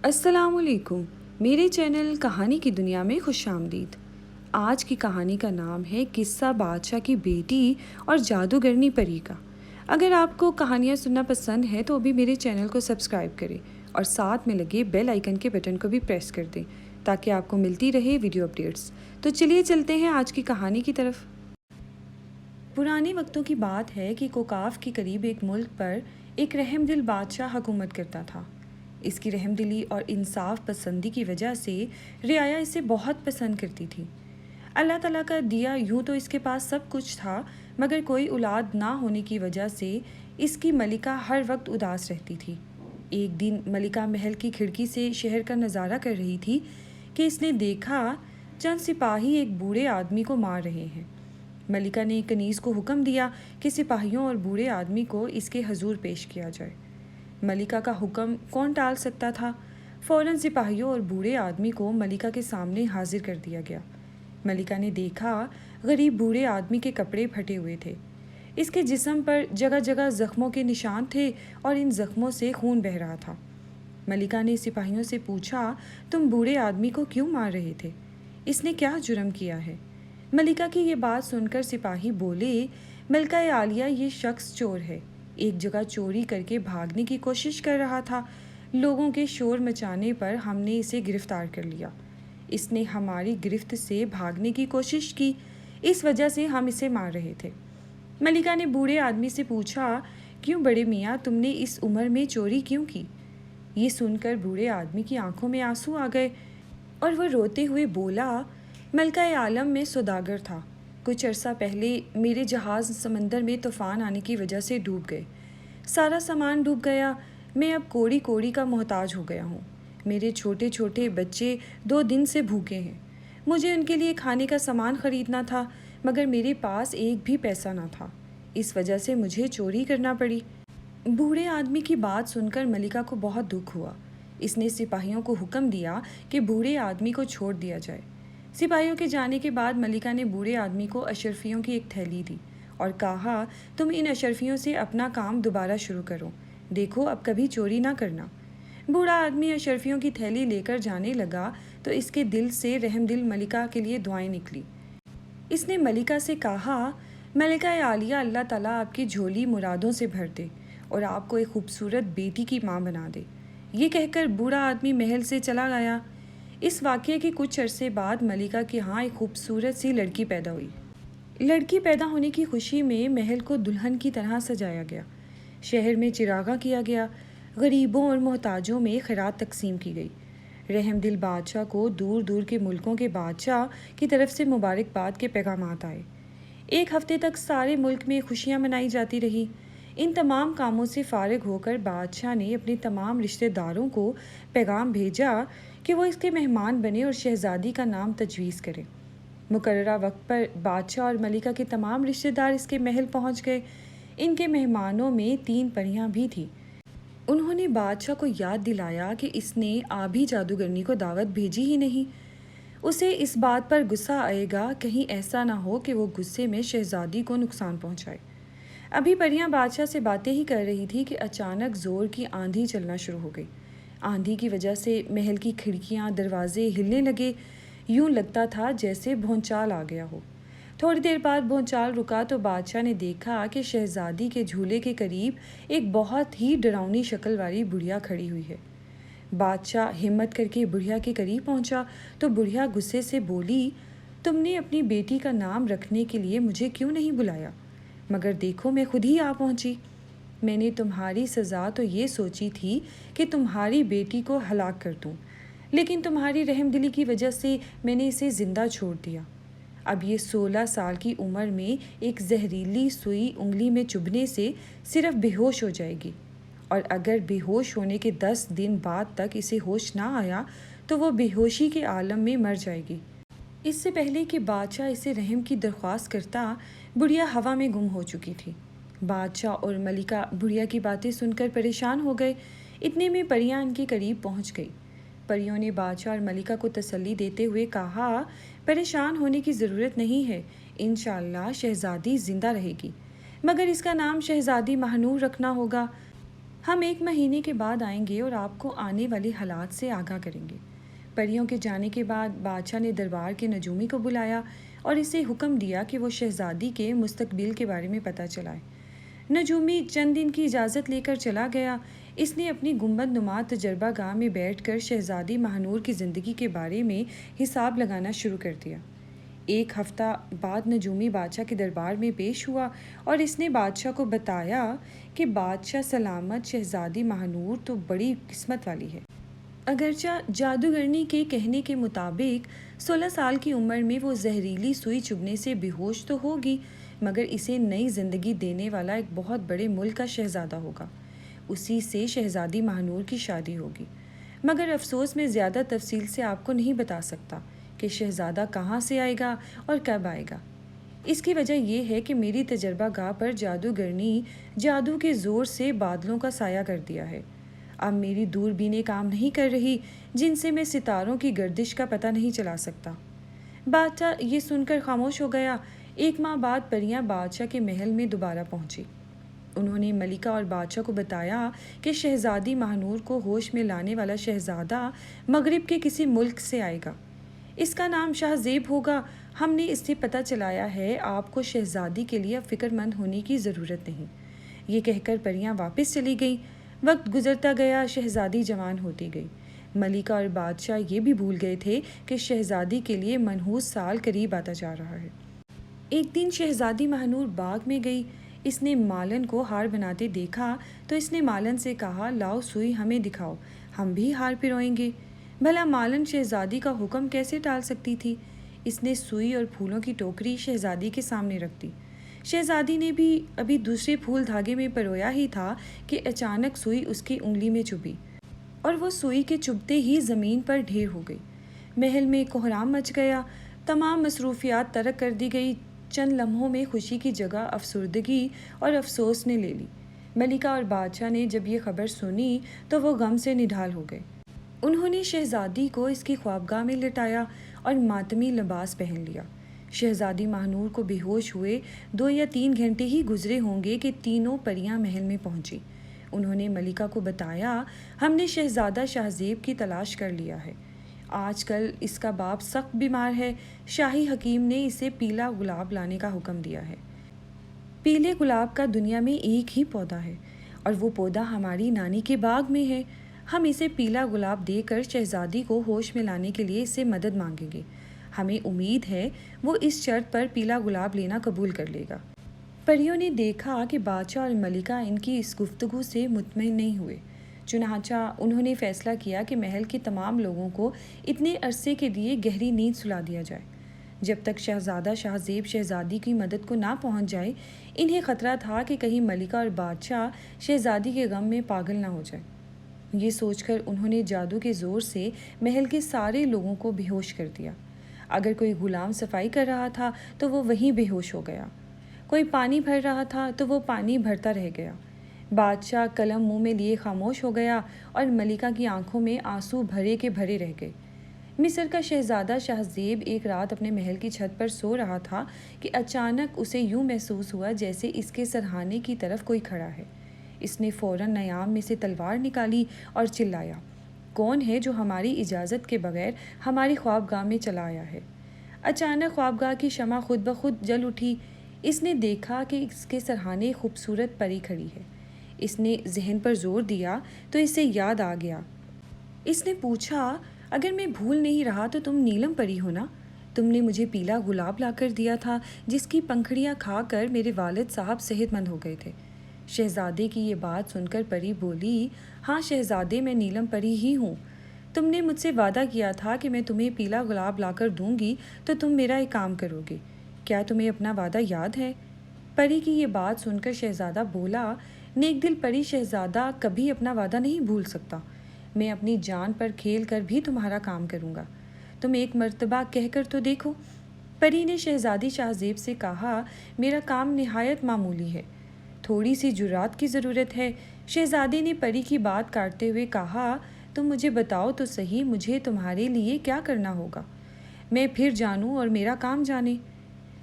السلام علیکم، میرے چینل کہانی کی دنیا میں خوش آمدید۔ آج کی کہانی کا نام ہے قصہ بادشاہ کی بیٹی اور جادوگرنی پری کا۔ اگر آپ کو کہانیاں سننا پسند ہے تو ابھی میرے چینل کو سبسکرائب کریں اور ساتھ میں لگے بیل آئیکن کے بٹن کو بھی پریس کر دیں تاکہ آپ کو ملتی رہے ویڈیو اپڈیٹس۔ تو چلیے چلتے ہیں آج کی کہانی کی طرف۔ پرانے وقتوں کی بات ہے کہ کوکاف کے قریب ایک ملک پر ایک رحم دل بادشاہ حکومت کرتا تھا۔ اس کی رحم دلی اور انصاف پسندی کی وجہ سے رعایا اسے بہت پسند کرتی تھی۔ اللہ تعالیٰ کا دیا یوں تو اس کے پاس سب کچھ تھا، مگر کوئی اولاد نہ ہونے کی وجہ سے اس کی ملکہ ہر وقت اداس رہتی تھی۔ ایک دن ملکہ محل کی کھڑکی سے شہر کا نظارہ کر رہی تھی کہ اس نے دیکھا چند سپاہی ایک بوڑھے آدمی کو مار رہے ہیں۔ ملکہ نے کنیز کو حکم دیا کہ سپاہیوں اور بوڑھے آدمی کو اس کے حضور پیش کیا جائے۔ ملکہ کا حکم کون ٹال سکتا تھا؟ فوراً سپاہیوں اور بوڑھے آدمی کو ملکہ کے سامنے حاضر کر دیا گیا۔ ملکہ نے دیکھا غریب بوڑھے آدمی کے کپڑے پھٹے ہوئے تھے۔ اس کے جسم پر جگہ جگہ زخموں کے نشان تھے اور ان زخموں سے خون بہہ رہا تھا۔ ملکہ نے سپاہیوں سے پوچھا، تم بوڑھے آدمی کو کیوں مار رہے تھے؟ اس نے کیا جرم کیا ہے؟ ملکہ کی یہ بات سن کر سپاہی بولے، ملکہ عالیہ، یہ شخص چور ہے۔ ایک جگہ چوری کر کے بھاگنے کی کوشش کر رہا تھا۔ لوگوں کے شور مچانے پر ہم نے اسے گرفتار کر لیا۔ اس نے ہماری گرفت سے بھاگنے کی کوشش کی، اس وجہ سے ہم اسے مار رہے تھے۔ ملکہ نے بوڑھے آدمی سے پوچھا، کیوں بڑے میاں، تم نے اس عمر میں چوری کیوں کی؟ یہ سن کر بوڑھے آدمی کی آنکھوں میں آنسو آ گئے اور وہ روتے ہوئے بولا، ملکہ عالم میں سوداگر تھا۔ کچھ عرصہ پہلے میرے جہاز سمندر میں طوفان آنے کی وجہ سے ڈوب گئے۔ سارا سامان ڈوب گیا۔ میں اب کوڑی کوڑی کا محتاج ہو گیا ہوں۔ میرے چھوٹے چھوٹے بچے 2 دن سے بھوکے ہیں۔ مجھے ان کے لیے کھانے کا سامان خریدنا تھا، مگر میرے پاس ایک بھی پیسہ نہ تھا۔ اس وجہ سے مجھے چوری کرنا پڑی۔ بوڑھے آدمی کی بات سن کر ملکہ کو بہت دکھ ہوا۔ اس نے سپاہیوں کو حکم دیا کہ بوڑھے آدمی کو چھوڑ دیا جائے۔ سپاہیوں کے جانے کے بعد ملکہ نے بوڑھے آدمی کو اشرفیوں کی ایک تھیلی دی اور کہا، تم ان اشرفیوں سے اپنا کام دوبارہ شروع کرو۔ دیکھو اب کبھی چوری نہ کرنا۔ بوڑھا آدمی اشرفیوں کی تھیلی لے کر جانے لگا تو اس کے دل سے رحم دل ملکہ کے لیے دعائیں نکلی۔ اس نے ملکہ سے کہا، ملکہ عالیہ، اللہ تعالیٰ آپ کی جھولی مرادوں سے بھر دے اور آپ کو ایک خوبصورت بیٹی کی ماں بنا دے۔ یہ کہہ کر بوڑھا آدمی محل سے چلا گیا۔ اس واقعے کے کچھ عرصے بعد ملکہ کے ہاں ایک خوبصورت سی لڑکی پیدا ہوئی۔ لڑکی پیدا ہونے کی خوشی میں محل کو دلہن کی طرح سجایا گیا۔ شہر میں چراغاں کیا گیا۔ غریبوں اور محتاجوں میں خیرات تقسیم کی گئی۔ رحم دل بادشاہ کو دور دور کے ملکوں کے بادشاہ کی طرف سے مبارکباد کے پیغامات آئے۔ 1 ہفتے تک سارے ملک میں خوشیاں منائی جاتی رہی۔ ان تمام کاموں سے فارغ ہو کر بادشاہ نے اپنے تمام رشتہ داروں کو پیغام بھیجا کہ وہ اس کے مہمان بنے اور شہزادی کا نام تجویز کریں۔ مقررہ وقت پر بادشاہ اور ملکہ کے تمام رشتہ دار اس کے محل پہنچ گئے۔ ان کے مہمانوں میں 3 پریاں بھی تھیں۔ انہوں نے بادشاہ کو یاد دلایا کہ اس نے آبی جادوگرنی کو دعوت بھیجی ہی نہیں۔ اسے اس بات پر غصہ آئے گا، کہیں ایسا نہ ہو کہ وہ غصے میں شہزادی کو نقصان پہنچائے۔ ابھی پریاں بادشاہ سے باتیں ہی کر رہی تھی کہ اچانک زور کی آندھی چلنا شروع ہو گئی۔ آندھی کی وجہ سے محل کی کھڑکیاں، دروازے ہلنے لگے۔ یوں لگتا تھا جیسے بھونچال آ گیا ہو۔ تھوڑی دیر بعد بھونچال رکا تو بادشاہ نے دیکھا کہ شہزادی کے جھولے کے قریب ایک بہت ہی ڈراؤنی شکل والی بڑھیا کھڑی ہوئی ہے۔ بادشاہ ہمت کر کے بڑھیا کے قریب پہنچا تو بڑھیا غصے سے بولی، تم نے اپنی بیٹی کا نام رکھنے کے لیے مجھے کیوں نہیں بلایا؟ مگر دیکھو میں خود ہی آ پہنچی۔ میں نے تمہاری سزا تو یہ سوچی تھی کہ تمہاری بیٹی کو ہلاک کر دوں، لیکن تمہاری رحم دلی کی وجہ سے میں نے اسے زندہ چھوڑ دیا۔ اب یہ 16 سال کی عمر میں ایک زہریلی سوئی انگلی میں چبھنے سے صرف بے ہوش ہو جائے گی، اور اگر بے ہوش ہونے کے 10 دن بعد تک اسے ہوش نہ آیا تو وہ بے ہوشی کے عالم میں مر جائے گی۔ اس سے پہلے کہ بادشاہ اسے رحم کی درخواست کرتا، بڑھیا ہوا میں گم ہو چکی تھی۔ بادشاہ اور ملکہ بڑھیا کی باتیں سن کر پریشان ہو گئے۔ اتنے میں پریاں ان کے قریب پہنچ گئی۔ پریوں نے بادشاہ اور ملکہ کو تسلی دیتے ہوئے کہا، پریشان ہونے کی ضرورت نہیں ہے، انشاءاللہ شہزادی زندہ رہے گی، مگر اس کا نام شہزادی مہنور رکھنا ہوگا۔ ہم 1 مہینے کے بعد آئیں گے اور آپ کو آنے والے حالات سے آگاہ کریں گے۔ پریوں کے جانے کے بعد بادشاہ نے دربار کے نجومی کو بلایا اور اسے حکم دیا کہ وہ شہزادی کے مستقبل کے بارے میں پتہ چلائے۔ نجومی چند دن کی اجازت لے کر چلا گیا۔ اس نے اپنی گنبد نما تجربہ گاہ میں بیٹھ کر شہزادی مہنور کی زندگی کے بارے میں حساب لگانا شروع کر دیا۔ 1 ہفتہ بعد نجومی بادشاہ کے دربار میں پیش ہوا اور اس نے بادشاہ کو بتایا کہ بادشاہ سلامت، شہزادی مہنور تو بڑی قسمت والی ہے۔ اگرچہ جادوگرنی کے کہنے کے مطابق 16 سال کی عمر میں وہ زہریلی سوئی چبھنے سے بے ہوش تو ہوگی، مگر اسے نئی زندگی دینے والا ایک بہت بڑے ملک کا شہزادہ ہوگا۔ اسی سے شہزادی مہنور کی شادی ہوگی۔ مگر افسوس میں زیادہ تفصیل سے آپ کو نہیں بتا سکتا کہ شہزادہ کہاں سے آئے گا اور کب آئے گا۔ اس کی وجہ یہ ہے کہ میری تجربہ گاہ پر جادوگرنی جادو کے زور سے بادلوں کا سایہ کر دیا ہے۔ اب میری دوربینیں کام نہیں کر رہی، جن سے میں ستاروں کی گردش کا پتہ نہیں چلا سکتا۔ بادشاہ یہ سن کر خاموش ہو گیا۔ 1 ماہ بعد پریاں بادشاہ کے محل میں دوبارہ پہنچی۔ انہوں نے ملکہ اور بادشاہ کو بتایا کہ شہزادی مہنور کو ہوش میں لانے والا شہزادہ مغرب کے کسی ملک سے آئے گا۔ اس کا نام شاہ زیب ہوگا۔ ہم نے اس سے پتہ چلایا ہے آپ کو شہزادی کے لیے اب فکر مند ہونے کی ضرورت نہیں۔ یہ کہہ کر پریاں واپس چلی گئیں۔ وقت گزرتا گیا، شہزادی جوان ہوتی گئی۔ ملکہ اور بادشاہ یہ بھی بھول گئے تھے کہ شہزادی کے لیے منحوس سال قریب آتا جا رہا ہے۔ ایک دن شہزادی مہنور باغ میں گئی۔ اس نے مالن کو ہار بناتے دیکھا تو اس نے مالن سے کہا، لاؤ سوئی ہمیں دکھاؤ، ہم بھی ہار پروئیں گے۔ بھلا مالن شہزادی کا حکم کیسے ٹال سکتی تھی؟ اس نے سوئی اور پھولوں کی ٹوکری شہزادی کے سامنے رکھ دی۔ شہزادی نے بھی ابھی دوسرے پھول دھاگے میں پرویا ہی تھا کہ اچانک سوئی اس کی انگلی میں چبھی اور وہ سوئی کے چبھتے ہی زمین پر ڈھیر ہو گئی۔ محل میں کوہرام مچ گیا، تمام مصروفیات ترک کر دی گئی۔ چند لمحوں میں خوشی کی جگہ افسردگی اور افسوس نے لے لی۔ ملکہ اور بادشاہ نے جب یہ خبر سنی تو وہ غم سے نڈھال ہو گئے۔ انہوں نے شہزادی کو اس کی خوابگاہ میں لٹایا اور ماتمی لباس پہن لیا۔ شہزادی مہنور کو بے ہوش ہوئے 2 یا 3 گھنٹے ہی گزرے ہوں گے کہ تینوں پریاں محل میں پہنچی۔ انہوں نے ملکہ کو بتایا، ہم نے شہزادہ شاہ زیب کی تلاش کر لیا ہے۔ آج کل اس کا باپ سخت بیمار ہے۔ شاہی حکیم نے اسے پیلا گلاب لانے کا حکم دیا ہے۔ پیلے گلاب کا دنیا میں ایک ہی پودا ہے اور وہ پودا ہماری نانی کے باغ میں ہے۔ ہم اسے پیلا گلاب دے کر شہزادی کو ہوش میں لانے کے لیے اس سے مدد مانگیں گے۔ ہمیں امید ہے وہ اس شرط پر پیلا گلاب لینا قبول کر لے گا۔ پریوں نے دیکھا کہ بادشاہ اور ملکہ ان کی اس گفتگو سے مطمئن نہیں ہوئے۔ چنانچہ انہوں نے فیصلہ کیا کہ محل کے تمام لوگوں کو اتنے عرصے کے لیے گہری نیند سلا دیا جائے۔ جب تک شہزادہ شاہ زیب شہزادی کی مدد کو نہ پہنچ جائے، انہیں خطرہ تھا کہ کہیں ملکہ اور بادشاہ شہزادی کے غم میں پاگل نہ ہو جائے۔ یہ سوچ کر انہوں نے جادو کے زور سے محل کے سارے لوگوں کو بے ہوش کر دیا۔ اگر کوئی غلام صفائی کر رہا تھا تو وہ وہیں بے ہوش ہو گیا، کوئی پانی بھر رہا تھا تو وہ پانی بھرتا رہ گیا۔ بادشاہ قلم منہ میں لیے خاموش ہو گیا اور ملکہ کی آنکھوں میں آنسو بھرے کے بھرے رہ گئے۔ مصر کا شہزادہ شاہ زیب ایک رات اپنے محل کی چھت پر سو رہا تھا کہ اچانک اسے یوں محسوس ہوا جیسے اس کے سرہانے کی طرف کوئی کھڑا ہے۔ اس نے فوراً نیام میں سے تلوار نکالی اور چلایا، کون ہے جو ہماری اجازت کے بغیر ہماری خوابگاہ میں چلا آیا ہے؟ اچانک خوابگاہ کی شمع خود بخود جل اٹھی۔ اس نے دیکھا کہ اس کے سرہانے خوبصورت پری کھڑی ہے۔ اس نے ذہن پر زور دیا تو اسے یاد آ گیا۔ اس نے پوچھا، اگر میں بھول نہیں رہا تو تم نیلم پری ہو نا؟ تم نے مجھے پیلا گلاب لا کر دیا تھا جس کی پنکھڑیاں کھا کر میرے والد صاحب صحت مند ہو گئے تھے۔ شہزادے کی یہ بات سن کر پری بولی، ہاں شہزادے، میں نیلم پری ہی ہوں۔ تم نے مجھ سے وعدہ کیا تھا کہ میں تمہیں پیلا گلاب لا کر دوں گی تو تم میرا ایک کام کرو گے۔ کیا تمہیں اپنا وعدہ یاد ہے؟ پری کی یہ بات سن کر شہزادہ بولا، نیک دل پری شہزادہ کبھی اپنا وعدہ نہیں بھول سکتا۔ میں اپنی جان پر کھیل کر بھی تمہارا کام کروں گا۔ تم ایک مرتبہ کہہ کر تو دیکھو۔ پری نے شہزادی شاہ زیب سے کہا، میرا کام نہایت معمولی ہے، تھوڑی سی جرات کی ضرورت ہے۔ شہزادے نے پری کی بات کاٹتے ہوئے کہا، تم مجھے بتاؤ تو صحیح، مجھے تمہارے لیے کیا کرنا ہوگا؟ میں پھر جانوں اور میرا کام جانے۔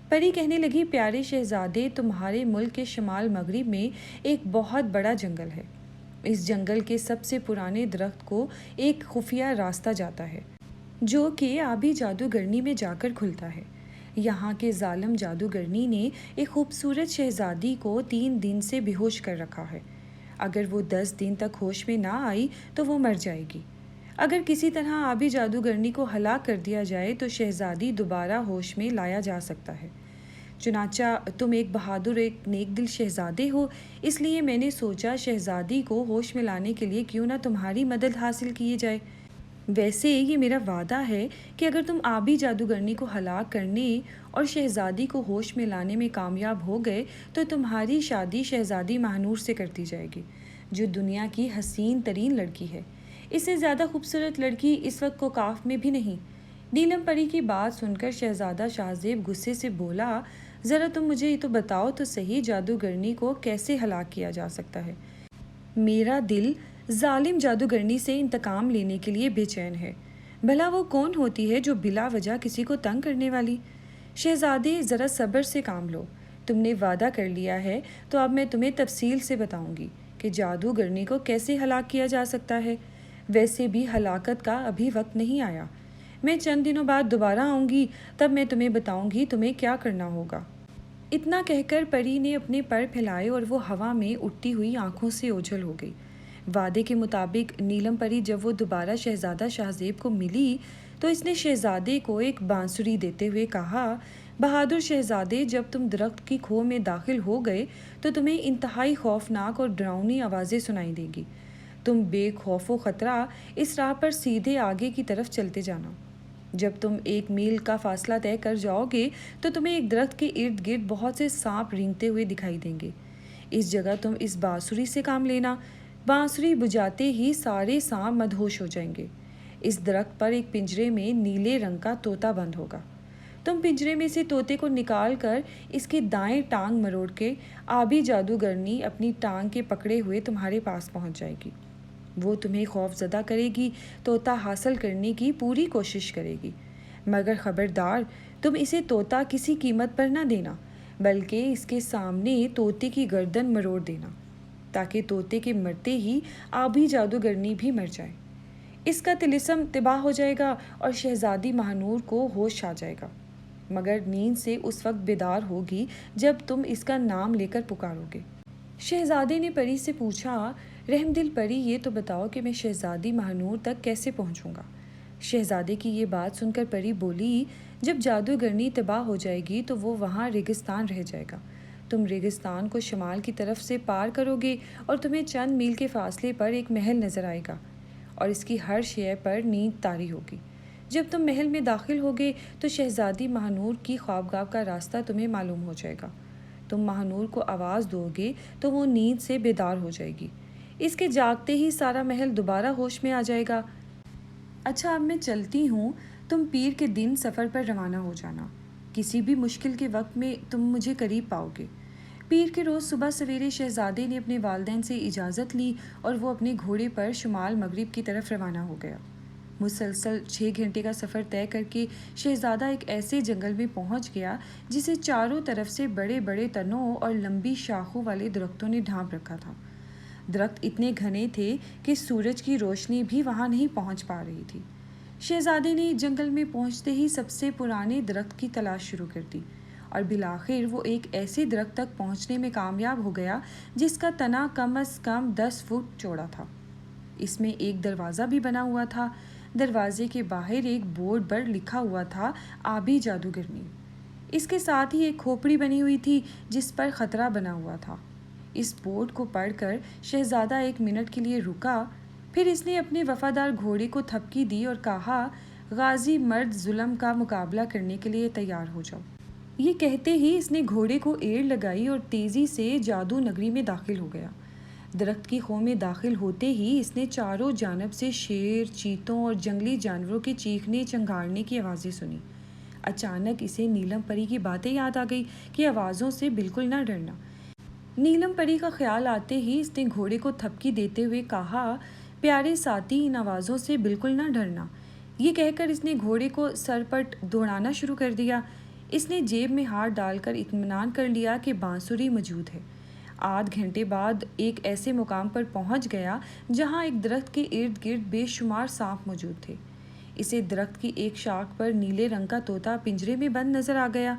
پری کہنے لگی، پیارے شہزادے، تمہارے ملک کے شمال مغرب میں ایک بہت بڑا جنگل ہے۔ اس جنگل کے سب سے پرانے درخت کو ایک خفیہ راستہ جاتا ہے جو کہ آبی جادوگرنی میں جا کر کھلتا ہے۔ یہاں کے ظالم جادوگرنی نے ایک خوبصورت شہزادی کو 3 دن سے بے ہوش کر رکھا ہے۔ اگر وہ 10 دن تک ہوش میں نہ آئی تو وہ مر جائے گی۔ اگر کسی طرح آبی جادوگرنی کو ہلاک کر دیا جائے تو شہزادی دوبارہ ہوش میں لایا جا سکتا ہے۔ چنانچہ تم ایک بہادر، ایک نیک دل شہزادے ہو، اس لیے میں نے سوچا شہزادی کو ہوش میں لانے کے لیے کیوں نہ تمہاری مدد حاصل کی جائے۔ ویسے یہ میرا وعدہ ہے کہ اگر تم آبی جادوگرنی کو ہلاک کرنے اور شہزادی کو ہوش میں لانے میں کامیاب ہو گئے تو تمہاری شادی شہزادی مہنور سے کرتی جائے گی، جو دنیا کی حسین ترین لڑکی ہے۔ اس سے زیادہ خوبصورت لڑکی اس وقت کوکاف میں بھی نہیں۔ نیلم پری کی بات سن کر شہزادہ شاہزیب غصے سے بولا، ذرا تم مجھے یہ تو بتاؤ تو صحیح، جادوگرنی کو کیسے ہلاک کیا جا سکتا ہے؟ میرا دل ظالم جادوگرنی سے انتقام لینے کے لیے بے چین ہے۔ بھلا وہ کون ہوتی ہے جو بلا وجہ کسی کو تنگ کرنے والی؟ شہزادے ذرا صبر سے کام لو، تم نے وعدہ کر لیا ہے تو اب میں تمہیں تفصیل سے بتاؤں گی کہ جادوگرنی کو کیسے ہلاک کیا جا سکتا ہے۔ ویسے بھی ہلاکت کا ابھی وقت نہیں آیا، میں چند دنوں بعد دوبارہ آؤں گی، تب میں تمہیں بتاؤں گی تمہیں کیا کرنا ہوگا۔ اتنا کہہ کر پری نے اپنے پر پھیلائے اور وہ ہوا میں اٹھتی ہوئی آنکھوں سے اوجھل ہو گئی۔ وعدے کے مطابق نیلم پری جب وہ دوبارہ شہزادہ شاہزیب کو ملی تو اس نے شہزادے کو ایک بانسری دیتے ہوئے کہا، بہادر شہزادے، جب تم درخت کی کھو میں داخل ہو گئے تو تمہیں انتہائی خوفناک اور ڈراؤنی آوازیں سنائی دیں گی۔ تم بے خوف و خطرہ اس راہ پر سیدھے آگے کی طرف چلتے جانا۔ جب تم 1 میل کا فاصلہ طے کر جاؤ گے تو تمہیں ایک درخت کے ارد گرد بہت سے سانپ رینگتے ہوئے دکھائی دیں گے۔ اس جگہ تم اس بانسری سے کام لینا۔ بانسری بجاتے ہی سارے سانپ مدہوش ہو جائیں گے۔ اس درخت پر ایک پنجرے میں نیلے رنگ کا طوطا بند ہوگا۔ تم پنجرے میں سے طوطے کو نکال کر اس کی دائیں ٹانگ مروڑ کے آبی جادوگرنی اپنی ٹانگ کے پکڑے ہوئے تمہارے پاس پہنچ جائے گی۔ وہ تمہیں خوف زدہ کرے گی، طوطا حاصل کرنے کی پوری کوشش کرے گی، مگر خبردار تم اسے طوطا کسی قیمت پر نہ دینا، بلکہ اس کے سامنے طوطے کی گردن مروڑ دینا تاکہ طوطے کے مرتے ہی آبی جادوگرنی بھی مر جائے۔ اس کا طلسم تباہ ہو جائے گا اور شہزادی مہنور کو ہوش آ جائے گا، مگر نیند سے اس وقت بیدار ہوگی جب تم اس کا نام لے کر پکارو گے۔ شہزادے نے پری سے پوچھا، رحم دل پری، یہ تو بتاؤ کہ میں شہزادی مہنور تک کیسے پہنچوں گا؟ شہزادے کی یہ بات سن کر پری بولی، جب جادوگرنی تباہ ہو جائے گی تو وہ وہاں ریگستان رہ جائے گا۔ تم ریگستان کو شمال کی طرف سے پار کرو گے اور تمہیں چند میل کے فاصلے پر ایک محل نظر آئے گا اور اس کی ہر شے پر نیند طاری ہوگی۔ جب تم محل میں داخل ہوگے تو شہزادی مہنور کی خوابگاہ کا راستہ تمہیں معلوم ہو جائے گا۔ تم مہنور کو آواز دو گے تو وہ نیند سے بیدار ہو جائے گی۔ اس کے جاگتے ہی سارا محل دوبارہ ہوش میں آ جائے گا۔ اچھا اب میں چلتی ہوں، تم پیر کے دن سفر پر روانہ ہو جانا۔ کسی بھی مشکل کے وقت میں تم مجھے قریب پاؤ گے۔ پیر کے روز صبح سویرے شہزادے نے اپنے والدین سے اجازت لی اور وہ اپنے گھوڑے پر شمال مغرب کی طرف روانہ ہو گیا۔ مسلسل 6 گھنٹے کا سفر طے کر کے شہزادہ ایک ایسے جنگل میں پہنچ گیا جسے چاروں طرف سے بڑے بڑے تنوں اور لمبی شاخوں والے درختوں نے ڈھانپ رکھا تھا۔ درخت اتنے گھنے تھے کہ سورج کی روشنی بھی وہاں نہیں پہنچ پا رہی تھی۔ شہزادے نے جنگل میں پہنچتے ہی سب سے پرانے درخت کی تلاش شروع کر دی اور بالآخر وہ ایک ایسے درخت تک پہنچنے میں کامیاب ہو گیا جس کا تنا کم از کم 10 فٹ چوڑا تھا۔ اس میں ایک دروازہ بھی بنا ہوا تھا۔ دروازے کے باہر ایک بورڈ پر لکھا ہوا تھا، آبی جادوگرنی۔ اس کے ساتھ ہی ایک کھوپڑی بنی ہوئی تھی جس پر خطرہ بنا ہوا تھا۔ اس بورڈ کو پڑھ کر شہزادہ 1 منٹ کے لیے رکا، پھر اس نے اپنے وفادار گھوڑے کو تھپکی دی اور کہا، غازی مرد ظلم کا مقابلہ کرنے کے لیے تیار ہو جاؤ۔ یہ کہتے ہی اس نے گھوڑے کو ایڑ لگائی اور تیزی سے جادو نگری میں داخل ہو گیا۔ درخت کی خو میں داخل ہوتے ہی اس نے چاروں جانب سے شیر، چیتوں اور جنگلی جانوروں کے چیخنے چنگھاڑنے کی آوازیں سنی۔ اچانک اسے نیلم پری کی باتیں یاد آ گئی کہ آوازوں سے بالکل نہ ڈرنا۔ نیلم پری کا خیال آتے ہی اس نے گھوڑے کو تھپکی دیتے ہوئے کہا، پیارے ساتھی، ان آوازوں سے بالکل نہ ڈرنا۔ یہ کہہ کر اس نے گھوڑے کو سرپٹ دوڑانا شروع کر دیا۔ اس نے جیب میں ہاتھ ڈال کر اطمینان کر لیا کہ بانسری موجود ہے۔ آدھ گھنٹے بعد ایک ایسے مقام پر پہنچ گیا جہاں ایک درخت کے ارد گرد بے شمار سانپ موجود تھے۔ اسے درخت کی ایک شاخ پر نیلے رنگ کا طوطا پنجرے میں بند نظر آ گیا۔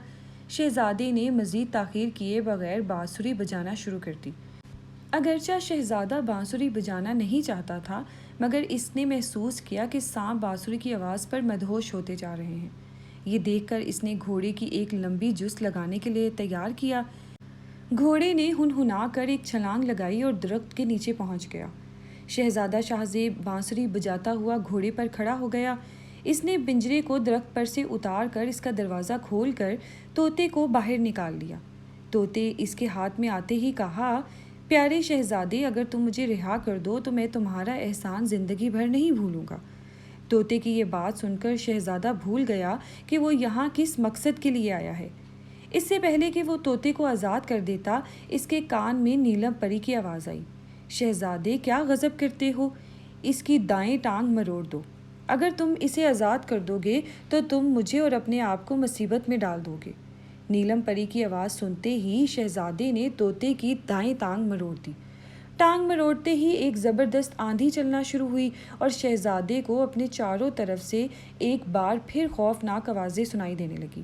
شہزادے نے مزید تاخیر کیے بغیر بانسری بجانا شروع کر دی۔ اگرچہ شہزادہ بانسری بجانا نہیں چاہتا تھا، مگر اس نے محسوس کیا کہ سانپ بانسری کی آواز پر مدہوش ہوتے جا رہے ہیں۔ یہ دیکھ کر اس نے گھوڑے کی ایک لمبی جست لگانے کے لیے تیار کیا۔ گھوڑے نے ہنہنا کر ایک چھلانگ لگائی اور درخت کے نیچے پہنچ گیا۔ شہزادہ شاہزیب بانسری بجاتا ہوا گھوڑے پر کھڑا ہو گیا۔ اس نے پنجرے کو درخت پر سے اتار کر اس کا دروازہ کھول کر طوطے کو باہر نکال لیا۔ طوطے اس کے ہاتھ میں آتے ہی کہا، پیارے شہزادے، اگر تم مجھے رہا کر دو تو میں تمہارا احسان زندگی بھر نہیں بھولوں گا۔ طوطے کی یہ بات سن کر شہزادہ بھول گیا کہ وہ یہاں کس مقصد کے لیے آیا ہے۔ اس سے پہلے کہ وہ طوطے کو آزاد کر دیتا، اس کے کان میں نیلم پری کی آواز آئی، شہزادے کیا غضب کرتے ہو؟ اس کی دائیں ٹانگ مروڑ دو۔ اگر تم اسے آزاد کر دو گے تو تم مجھے اور اپنے آپ کو مصیبت میں ڈال دو گے۔ نیلم پری کی آواز سنتے ہی شہزادے نے طوطے کی دائیں ٹانگ مروڑ دی۔ ٹانگ مروڑتے ہی ایک زبردست آندھی چلنا شروع ہوئی اور شہزادے کو اپنے چاروں طرف سے ایک بار پھر خوفناک آوازیں سنائی دینے لگی۔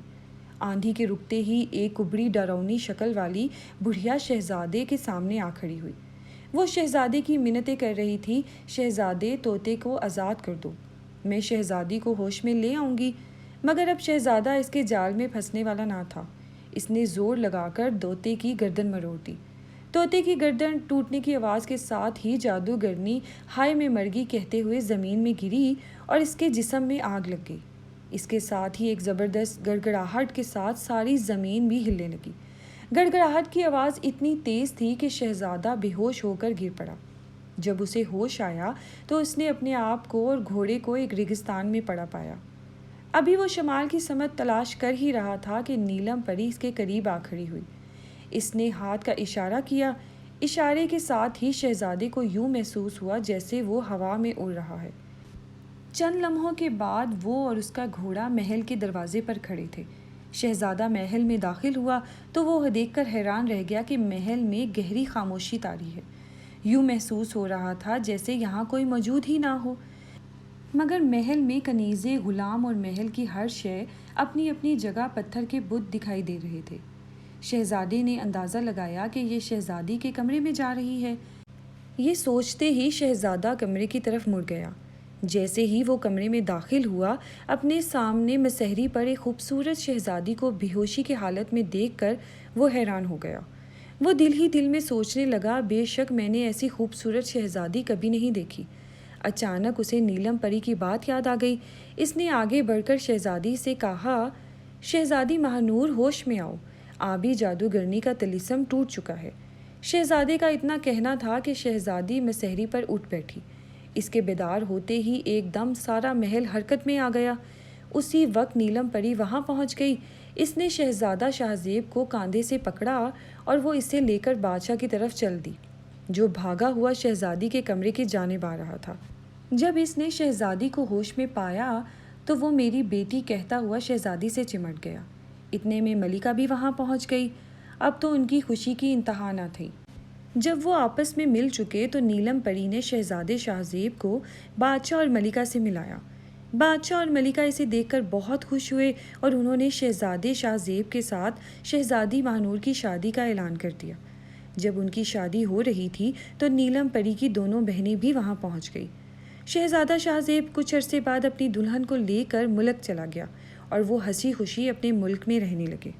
آندھی کے رکتے ہی ایک کبڑی ڈراؤنی شکل والی بڑھیا شہزادے کے سامنے آ کھڑی ہوئی۔ وہ شہزادے کی منتیں کر رہی تھی، شہزادے طوطے کو آزاد کر دو، میں شہزادی کو ہوش میں لے آؤں گی۔ مگر اب شہزادہ اس کے جال میں پھنسنے والا نہ تھا۔ اس نے زور لگا کر طوطے کی گردن مروڑ دی۔ طوطے کی گردن ٹوٹنے کی آواز کے ساتھ ہی جادوگرنی ہائے میں مر گئی کہتے ہوئے زمین میں گری اور اس کے جسم میں آگ لگ گئی۔ اس کے ساتھ ہی ایک زبردست گڑگڑاہٹ کے ساتھ ساری زمین بھی ہلنے لگی۔ گڑگڑاہٹ کی آواز اتنی تیز تھی کہ شہزادہ بے ہوش ہو کر گر پڑا۔ جب اسے ہوش آیا تو اس نے اپنے آپ کو اور گھوڑے کو ایک ریگستان میں پڑا پایا۔ ابھی وہ شمال کی سمت تلاش کر ہی رہا تھا کہ نیلم پری اس کے قریب آ کھڑی ہوئی۔ اس نے ہاتھ کا اشارہ کیا۔ اشارے کے ساتھ ہی شہزادے کو یوں محسوس ہوا جیسے وہ ہوا میں اڑ رہا ہے۔ چند لمحوں کے بعد وہ اور اس کا گھوڑا محل کے دروازے پر کھڑے تھے۔ شہزادہ محل میں داخل ہوا تو وہ دیکھ کر حیران رہ گیا کہ محل میں گہری خاموشی طاری ہے۔ یوں محسوس ہو رہا تھا جیسے یہاں کوئی موجود ہی نہ ہو۔ مگر محل میں کنیزیں، غلام اور محل کی ہر شے اپنی اپنی جگہ پتھر کے بت دکھائی دے رہے تھے۔ شہزادے نے اندازہ لگایا کہ یہ شہزادی کے کمرے میں جا رہی ہے۔ یہ سوچتے ہی شہزادہ کمرے کی طرف مڑ گیا۔ جیسے ہی وہ کمرے میں داخل ہوا، اپنے سامنے مسہری پر ایک خوبصورت شہزادی کو بے ہوشی کی حالت میں دیکھ کر وہ حیران ہو گیا۔ وہ دل ہی دل میں سوچنے لگا، بے شک میں نے ایسی خوبصورت شہزادی کبھی نہیں دیکھی۔ اچانک اسے نیلم پری کی بات یاد آ گئی۔ اس نے آگے بڑھ کر شہزادی سے کہا، شہزادی مہنور، ہوش میں آؤ، آبی جادوگرنی کا طلسم ٹوٹ چکا ہے۔ شہزادے کا اتنا کہنا تھا کہ شہزادی مسہری پر اٹھ بیٹھی۔ اس کے بیدار ہوتے ہی ایک دم سارا محل حرکت میں آ گیا۔ اسی وقت نیلم پری وہاں پہنچ گئی۔ اس نے شہزادہ شاہزیب کو کاندھے سے پکڑا اور وہ اسے لے کر بادشاہ کی طرف چل دی، جو بھاگا ہوا شہزادی کے کمرے کی جانب آ رہا تھا۔ جب اس نے شہزادی کو ہوش میں پایا تو وہ میری بیٹی کہتا ہوا شہزادی سے چمٹ گیا۔ اتنے میں ملکہ بھی وہاں پہنچ گئی۔ اب تو ان کی خوشی کی انتہا نہ تھی۔ جب وہ آپس میں مل چکے تو نیلم پری نے شہزادے شاہزیب کو بادشاہ اور ملکہ سے ملایا۔ بادشاہ اور ملکہ اسے دیکھ کر بہت خوش ہوئے اور انہوں نے شہزادے شاہزیب کے ساتھ شہزادی مہنور کی شادی کا اعلان کر دیا۔ جب ان کی شادی ہو رہی تھی تو نیلم پری کی دونوں بہنیں بھی وہاں پہنچ گئی۔ شہزادہ شاہزیب کچھ عرصے بعد اپنی دلہن کو لے کر ملک چلا گیا اور وہ ہنسی خوشی اپنے ملک میں رہنے لگے۔